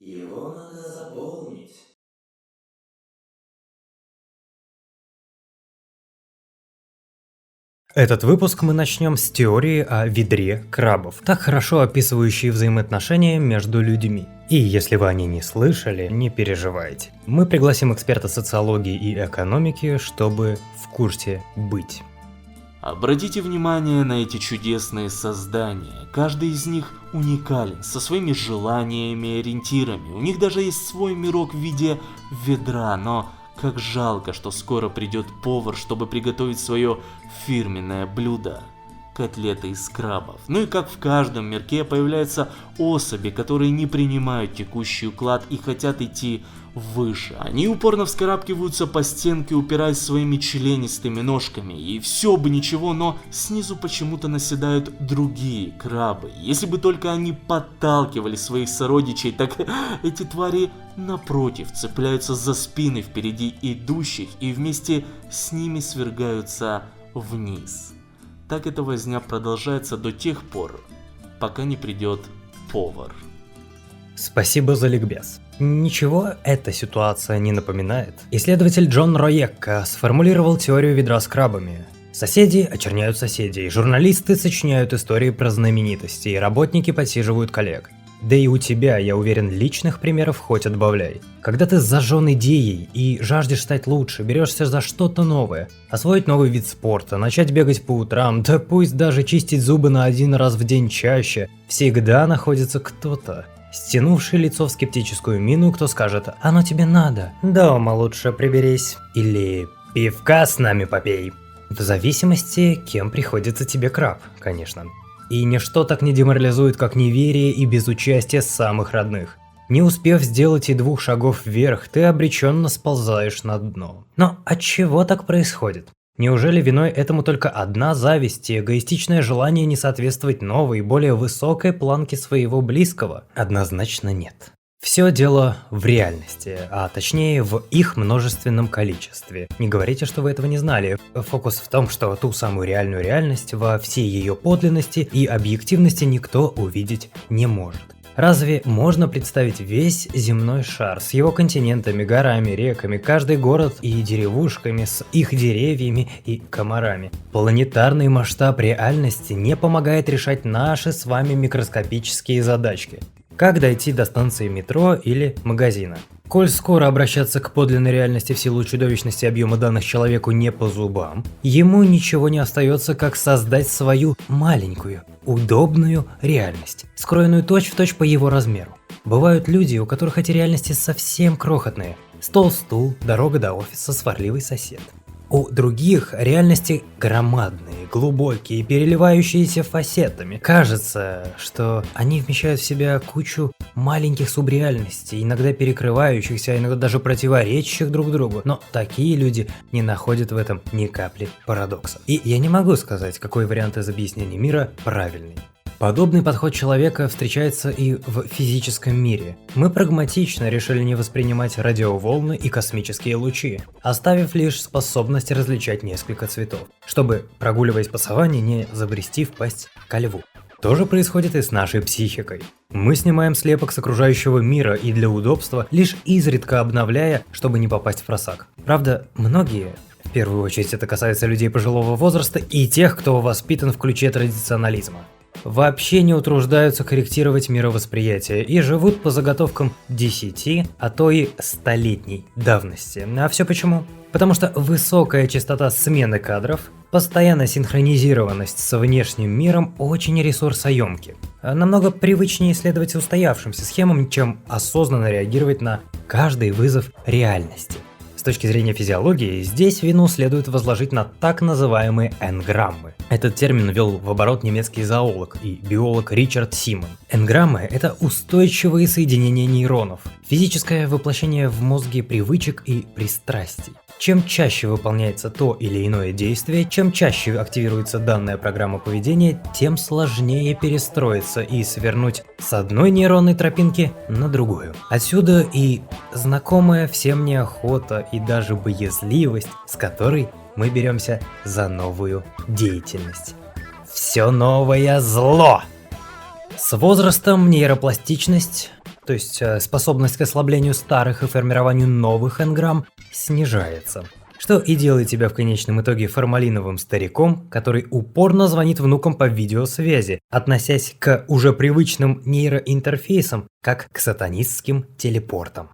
Его надо заполнить. Этот выпуск мы начнем с теории о ведре крабов, так хорошо описывающей взаимоотношения между людьми. И если вы о ней не слышали, не переживайте. Мы пригласим эксперта социологии и экономики, чтобы в курсе быть. Обратите внимание на эти чудесные создания. Каждый из них уникален, со своими желаниями и ориентирами. У них даже есть свой мирок в виде ведра, но как жалко, что скоро придет повар, чтобы приготовить свое фирменное блюдо – котлеты из крабов. Ну и как в каждом мирке появляются особи, которые не принимают текущий уклад и хотят идти выше. Они упорно вскарабкиваются по стенке, упираясь своими членистыми ножками. И все бы ничего, но снизу почему-то наседают другие крабы. Если бы только они подталкивали своих сородичей, так эти твари напротив цепляются за спины впереди идущих и вместе с ними свергаются вниз. Так эта возня продолжается до тех пор, пока не придет повар. Спасибо за ликбез. Ничего эта ситуация не напоминает. Исследователь Джон Роекко сформулировал теорию ведра с крабами. Соседи очерняют соседей, журналисты сочиняют истории про знаменитости, и работники подсиживают коллег. Да и у тебя, я уверен, личных примеров хоть отбавляй. Когда ты зажжен идеей и жаждешь стать лучше, берешься за что-то новое, освоить новый вид спорта, начать бегать по утрам, да пусть даже чистить зубы на 1 раз в день чаще, всегда находится кто-то, стянувший лицо в скептическую мину, кто скажет: «Оно тебе надо, дома лучше приберись», или «Пивка с нами попей». В зависимости, кем приходится тебе краб, конечно. И ничто так не деморализует, как неверие и безучастие самых родных. Не успев сделать и 2 шагов вверх, ты обреченно сползаешь на дно. Но отчего так происходит? Неужели виной этому только одна зависть и эгоистичное желание не соответствовать новой, более высокой планке своего близкого? Однозначно нет. Все дело в реальности, а точнее в их множественном количестве. Не говорите, что вы этого не знали. Фокус в том, что ту самую реальную реальность во всей ее подлинности и объективности никто увидеть не может. Разве можно представить весь земной шар с его континентами, горами, реками, каждый город и деревушками с их деревьями и комарами? Планетарный масштаб реальности не помогает решать наши с вами микроскопические задачки. Как дойти до станции метро или магазина? Коль скоро обращаться к подлинной реальности в силу чудовищности объема данных человеку не по зубам, ему ничего не остается, как создать свою маленькую, удобную реальность, скроенную точь-в-точь по его размеру. Бывают люди, у которых эти реальности совсем крохотные. Стол-стул, дорога до офиса, сварливый сосед. У других реальности громадные, глубокие, переливающиеся фасетами. Кажется, что они вмещают в себя кучу маленьких субреальностей, иногда перекрывающихся, а иногда даже противоречащих друг другу. Но такие люди не находят в этом ни капли парадокса. И я не могу сказать, какой вариант из объяснения мира правильный. Подобный подход человека встречается и в физическом мире. Мы прагматично решили не воспринимать радиоволны и космические лучи, оставив лишь способность различать несколько цветов, чтобы, прогуливаясь по саванне, не забрести в пасть ко льву. То же происходит и с нашей психикой. Мы снимаем слепок с окружающего мира и для удобства, лишь изредка обновляя, чтобы не попасть в просак. Правда, многие, в первую очередь это касается людей пожилого возраста и тех, кто воспитан в ключе традиционализма, вообще не утруждаются корректировать мировосприятие и живут по заготовкам 10, а то и 100-летней давности. А все почему? Потому что высокая частота смены кадров, постоянная синхронизированность с внешним миром очень ресурсоемки. Намного привычнее следовать устоявшимся схемам, чем осознанно реагировать на каждый вызов реальности. С точки зрения физиологии, здесь вину следует возложить на так называемые энграммы. Этот термин ввел в оборот немецкий зоолог и биолог Ричард Симон. Энграммы – это устойчивые соединения нейронов, физическое воплощение в мозге привычек и пристрастий. Чем чаще выполняется то или иное действие, чем чаще активируется данная программа поведения, тем сложнее перестроиться и свернуть с одной нейронной тропинки на другую. Отсюда и знакомая всем неохота и даже боязливость, с которой мы беремся за новую деятельность. Все новое зло! С возрастом нейропластичность То есть способность к ослаблению старых и формированию новых энграмм снижается. Что и делает тебя в конечном итоге формалиновым стариком, который упорно звонит внукам по видеосвязи, относясь к уже привычным нейроинтерфейсам, как к сатанистским телепортам.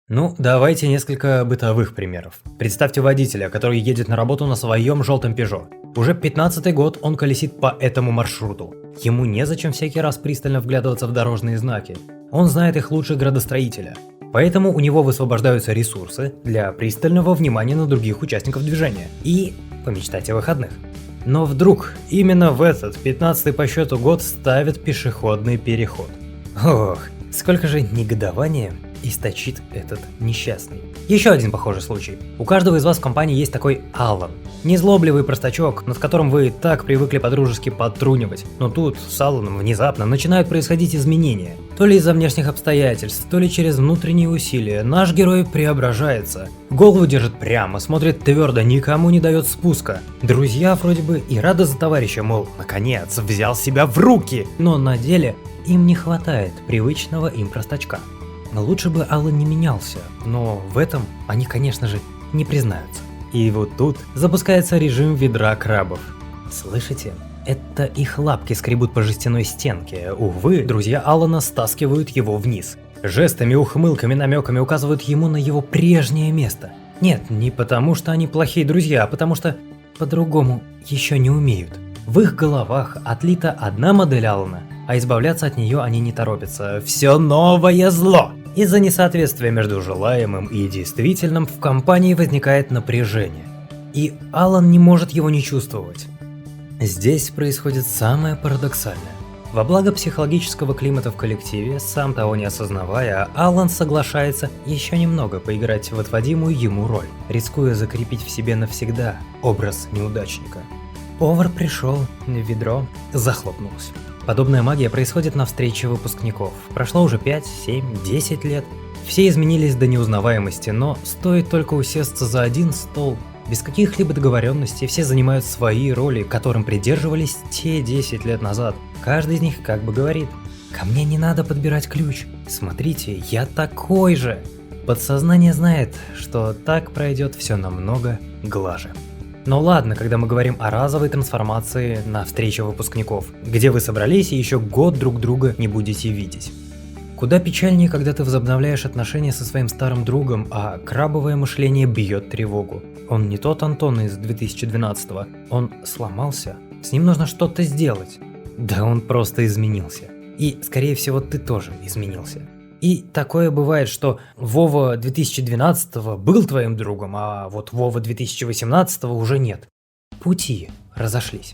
Ну, давайте несколько бытовых примеров. Представьте водителя, который едет на работу на своем желтом Peugeot. Уже 15-й год он колесит по этому маршруту. Ему незачем всякий раз пристально вглядываться в дорожные знаки. Он знает их лучше градостроителя. Поэтому у него высвобождаются ресурсы для пристального внимания на других участников движения и помечтать о выходных. Но вдруг именно в этот 15-й по счету год ставят пешеходный переход. Ох, сколько же негодования источит этот несчастный. Еще один похожий случай. У каждого из вас в компании есть такой Аллан. Незлобливый простачок, над которым вы так привыкли подружески подтрунивать. Но тут с Алланом внезапно начинают происходить изменения. То ли из-за внешних обстоятельств, то ли через внутренние усилия. Наш герой преображается. Голову держит прямо, смотрит твердо, никому не дает спуска. Друзья вроде бы и рады за товарища, мол, наконец, взял себя в руки. Но на деле им не хватает привычного им простачка. Лучше бы Аллан не менялся, но в этом они, конечно же, не признаются. И вот тут запускается режим ведра крабов. Слышите? Это их лапки скребут по жестяной стенке. Увы, друзья Аллана стаскивают его вниз. Жестами, ухмылками, намеками указывают ему на его прежнее место. Нет, не потому что они плохие друзья, а потому что по-другому еще не умеют. В их головах отлита одна модель Аллана, а избавляться от нее они не торопятся. Все новое зло! Из-за несоответствия между желаемым и действительным в компании возникает напряжение. И Аллан не может его не чувствовать. Здесь происходит самое парадоксальное. Во благо психологического климата в коллективе, сам того не осознавая, Аллан соглашается еще немного поиграть в отводимую ему роль, рискуя закрепить в себе навсегда образ неудачника. Повар пришел, ведро захлопнулось. Подобная магия происходит на встрече выпускников. Прошло уже 5, 7, 10 лет. Все изменились до неузнаваемости, но стоит только усесться за один стол. Без каких-либо договоренностей все занимают свои роли, которым придерживались те 10 лет назад. Каждый из них как бы говорит: «Ко мне не надо подбирать ключ. Смотрите, я такой же». Подсознание знает, что так пройдет все намного глаже. Но ладно, когда мы говорим о разовой трансформации на встрече выпускников, где вы собрались и еще год друг друга не будете видеть. Куда печальнее, когда ты возобновляешь отношения со своим старым другом, а крабовое мышление бьет тревогу. Он не тот Антон из 2012-го, он сломался, с ним нужно что-то сделать. Да он просто изменился. И, скорее всего, ты тоже изменился. И такое бывает, что Вова 2012-го был твоим другом, а вот Вова 2018-го уже нет. Пути разошлись.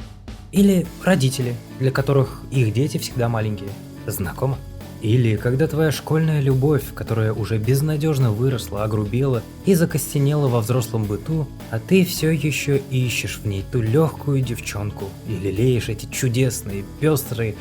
Или родители, для которых их дети всегда маленькие. Знакомо? Или когда твоя школьная любовь, которая уже безнадежно выросла, огрубела и закостенела во взрослом быту, а ты все еще ищешь в ней ту легкую девчонку и лелеешь эти чудесные, пестрые,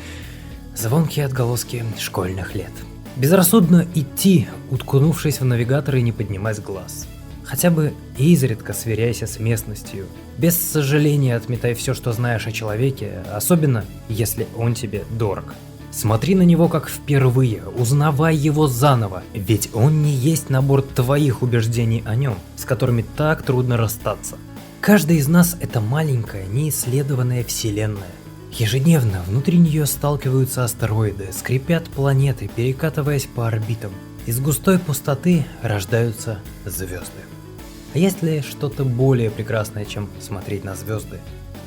звонкие отголоски школьных лет. Безрассудно идти, уткнувшись в навигатор и не поднимать глаз. Хотя бы изредка сверяйся с местностью. Без сожаления отметай все, что знаешь о человеке, особенно если он тебе дорог. Смотри на него как впервые, узнавай его заново, ведь он не есть набор твоих убеждений о нем, с которыми так трудно расстаться. Каждый из нас — это маленькая, неисследованная вселенная. Ежедневно внутри нее сталкиваются астероиды, скрипят планеты, перекатываясь по орбитам. Из густой пустоты рождаются звезды. А есть ли что-то более прекрасное, чем смотреть на звезды?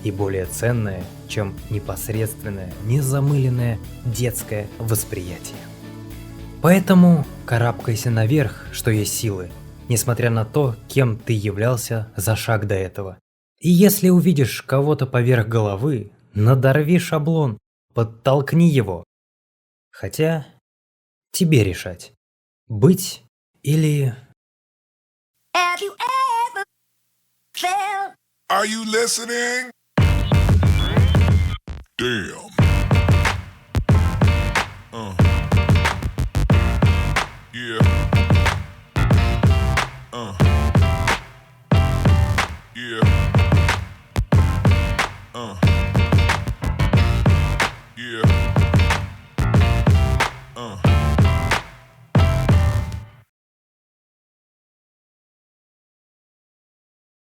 И более ценное, чем непосредственное, незамыленное детское восприятие? Поэтому карабкайся наверх, что есть силы, несмотря на то, кем ты являлся за шаг до этого. И если увидишь кого-то поверх головы, надорви шаблон, подтолкни его. Хотя тебе решать, быть или... Are you listening? Damn.